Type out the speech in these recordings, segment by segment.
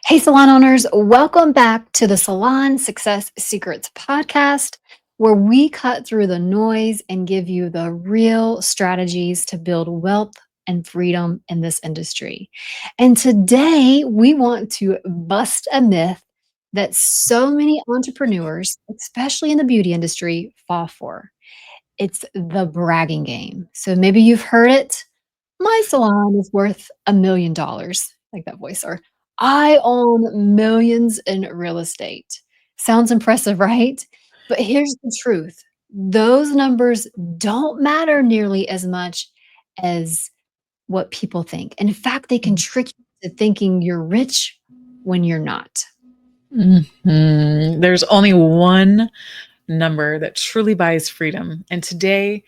Hey, salon owners, welcome back to the Salon Success Secrets podcast, where we cut through the noise and give you the real strategies to build wealth and freedom in this industry. And today we want to bust a myth that so many entrepreneurs, especially in the beauty industry, fall for. It's the bragging game. So maybe you've heard it. My salon is worth $1,000,000, like that voice, or I own millions in real estate. Sounds impressive, right? But here's the truth. Those numbers don't matter nearly as much as what people think. In fact, they can trick you to thinking you're rich when you're not. There's only one number that truly buys freedom. And today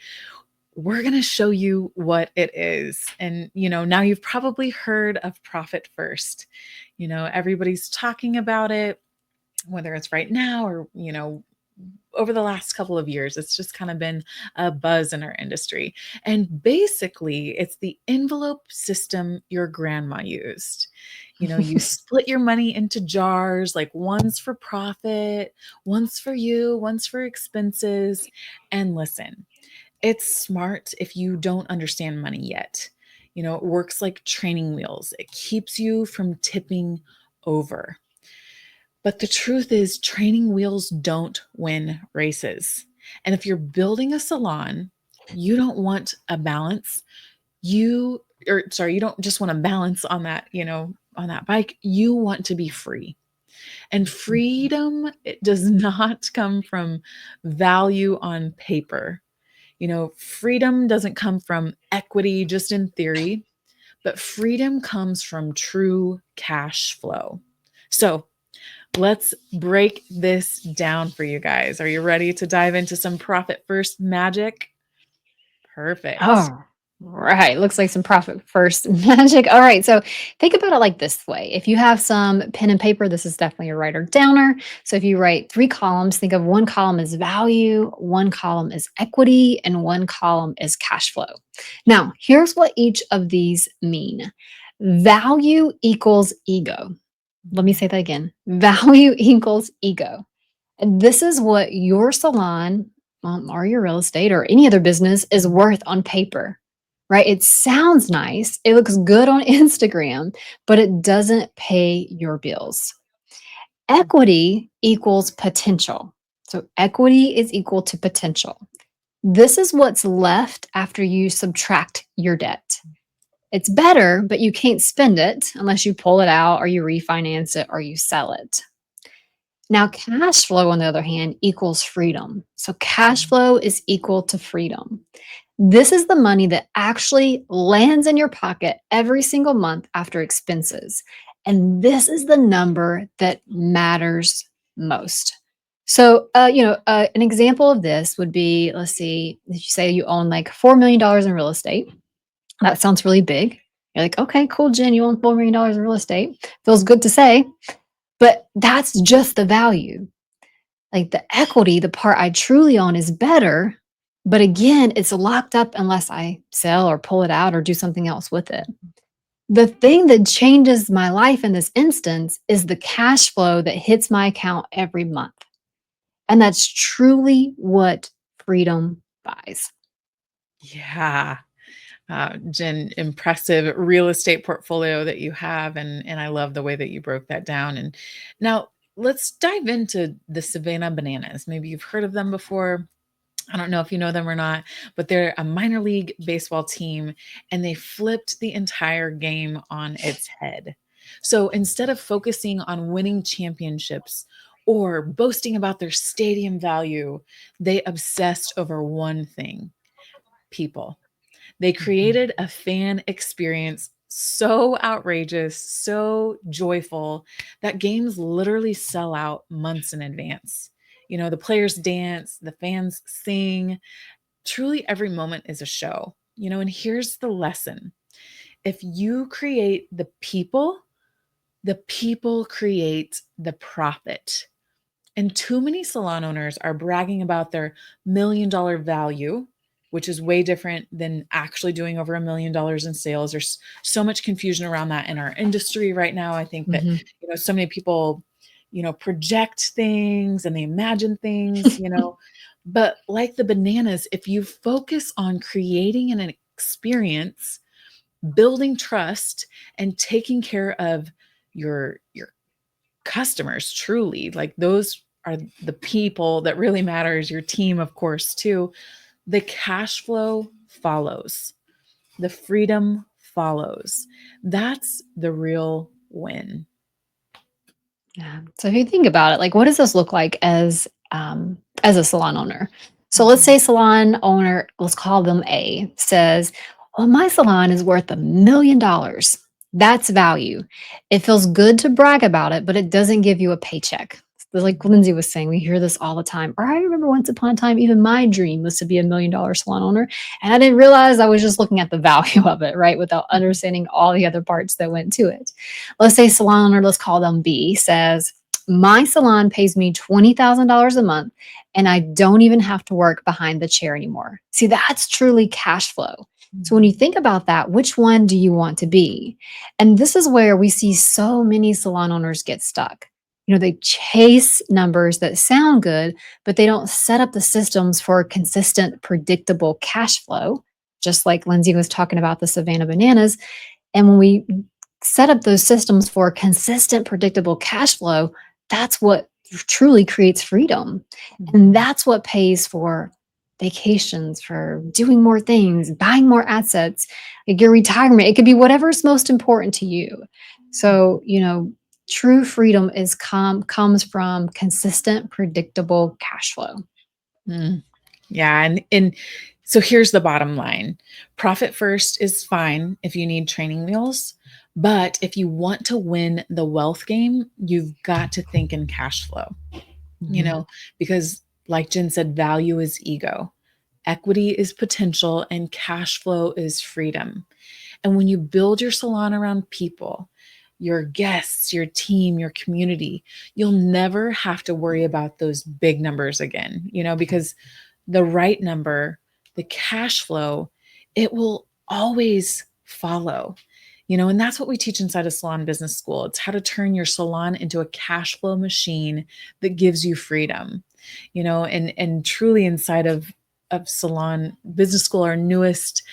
we're going to show you what it is. And, now you've probably heard of profit first. Everybody's talking about it, whether it's right now or, over the last couple of years. It's just kind of been a buzz in our industry. And basically, it's the envelope system your grandma used. You split your money into jars, like one's for profit, one's for you, one's for expenses. And listen, it's smart if you don't understand money yet. It works like training wheels, it keeps you from tipping over. But the truth is, training wheels don't win races. And if you're building a salon, you don't want a balance. You don't just want to balance on that, on that bike. You want to be free. And freedom, it does not come from value on paper. Freedom doesn't come from equity just in theory, but freedom comes from true cash flow. So, let's break this down for you guys. Are you ready to dive into some profit first magic? Perfect. Oh, right. Looks like some profit first magic. All right. So think about it like this way. If you have some pen and paper, this is definitely a writer downer. So if you write three columns, think of one column as value, one column is equity, and one column is cash flow. Now, here's what each of these mean. Value equals ego. Let me say that again. Value equals ego. And this is what your salon or your real estate or any other business is worth on paper, right? It sounds nice. It looks good on Instagram, but it doesn't pay your bills. Equity equals potential. So equity is equal to potential. This is what's left after you subtract your debt. It's better, but you can't spend it unless you pull it out or you refinance it or you sell it. Now, cash flow, on the other hand, equals freedom. So, cash flow is equal to freedom. This is the money that actually lands in your pocket every single month after expenses. And this is the number that matters most. So, an example of this would be, let's see, if you say you own like $4 million in real estate. That sounds really big. You're like, okay, cool, Jen, you own $4 million in real estate. Feels good to say, but that's just the value. Like the equity, the part I truly own is better, but again, it's locked up unless I sell or pull it out or do something else with it. The thing that changes my life in this instance is the cash flow that hits my account every month. And that's truly what freedom buys. Yeah. Jen, impressive real estate portfolio that you have. And I love the way that you broke that down. And now let's dive into the Savannah Bananas. Maybe you've heard of them before. I don't know if you know them or not, but they're a minor league baseball team and they flipped the entire game on its head. So instead of focusing on winning championships or boasting about their stadium value, they obsessed over one thing: people. They created a fan experience so outrageous, so joyful that games literally sell out months in advance. The players dance, the fans sing. Truly, every moment is a show. And here's the lesson: if you create the people create the profit. And too many salon owners are bragging about their $1 million value, which is way different than actually doing over $1 million in sales. There's so much confusion around that in our industry right now. I think that, Mhm. so many people, project things and they imagine things, but like the bananas, if you focus on creating an experience, building trust, and taking care of your customers, truly, like those are the people that really matters, your team, of course, too, the cash flow follows, the freedom follows. That's the real win. Yeah. So if you think about it, like what does this look like as a salon owner? So let's say salon owner, let's call them A, says, "Well, my salon is worth $1 million. That's value. It feels good to brag about it, but it doesn't give you a paycheck." Like Lindsay was saying, we hear this all the time. Or I remember once upon a time, even my dream was to be $1 million salon owner. And I didn't realize I was just looking at the value of it, right? Without understanding all the other parts that went to it. Let's say salon owner, let's call them B, says, "My salon pays me $20,000 a month and I don't even have to work behind the chair anymore." See, that's truly cash flow. So when you Mhm. think about that, which one do you want to be? And this is where we see so many salon owners get stuck. They chase numbers that sound good, but they don't set up the systems for consistent, predictable cash flow. Just like Lindsay was talking about the Savannah bananas, and when we set up those systems for consistent, predictable cash flow, that's what truly creates freedom. And Mhm. that's what pays for vacations, for doing more things, buying more assets, like your retirement. It could be whatever's most important to you. So, true freedom comes from consistent, predictable cash flow. Mm. Yeah, and so here's the bottom line. Profit first is fine if you need training wheels, but if you want to win the wealth game, you've got to think in cash flow, you Mhm. know, because like Jen said, value is ego, equity is potential, and cash flow is freedom. And when you build your salon around people, your guests, your team, your community, you'll never have to worry about those big numbers again, because the right number, the cash flow, it will always follow. And that's what we teach inside of Salon Business School. It's how to turn your salon into a cash flow machine that gives you freedom. And truly inside of Salon Business School, our newest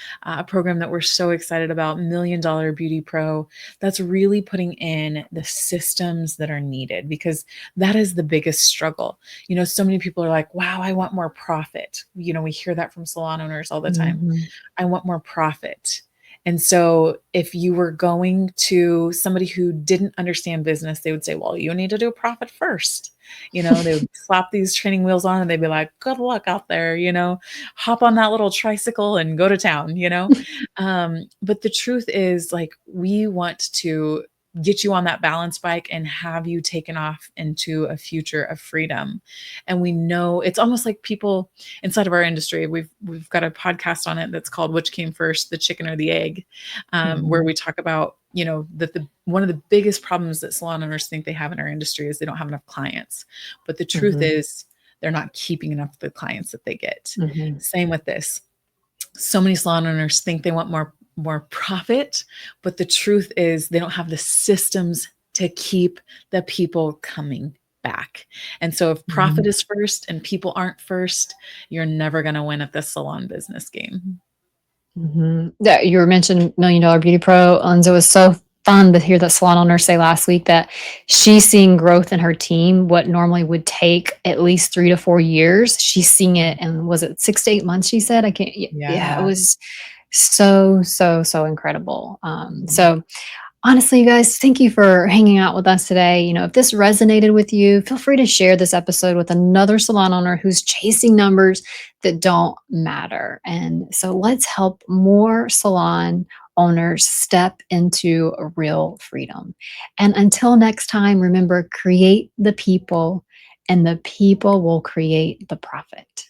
program that we're so excited about, $1 Million Beauty Pro, that's really putting in the systems that are needed, because that is the biggest struggle. So many people are like, wow, I want more profit. We hear that from salon owners all the time. Mhm. I want more profit. And so if you were going to somebody who didn't understand business, they would say, well, you need to do a profit first. They would slap these training wheels on and they'd be like, good luck out there, hop on that little tricycle and go to town. But the truth is, like, we want to get you on that balance bike and have you taken off into a future of freedom. And we know it's almost like people inside of our industry. We've got a podcast on it that's called "Which Came First, the Chicken or the Egg," where Mhm. we talk about that the one of the biggest problems that salon owners think they have in our industry is they don't have enough clients. But the truth Mhm. is they're not keeping enough of the clients that they get. Mhm. Same with this. So many salon owners think they want more profit, but the truth is they don't have the systems to keep the people coming back. And so if profit Mhm. is first and people aren't first, you're never going to win at the salon business game. Mhm. Yeah, you were mentioning $1 Million Beauty Pro, and so it was so fun to hear that salon owner say last week that she's seeing growth in her team. What normally would take at least 3 to 4 years, she's seeing it in, was it 6 to 8 months, she said? I can't yeah, it Yeah. was so, so, so incredible. Mhm. So honestly, you guys, thank you for hanging out with us today. If this resonated with you, feel free to share this episode with another salon owner who's chasing numbers that don't matter. And so let's help more salon owners step into a real freedom. And until next time, remember, create the people, and the people will create the profit.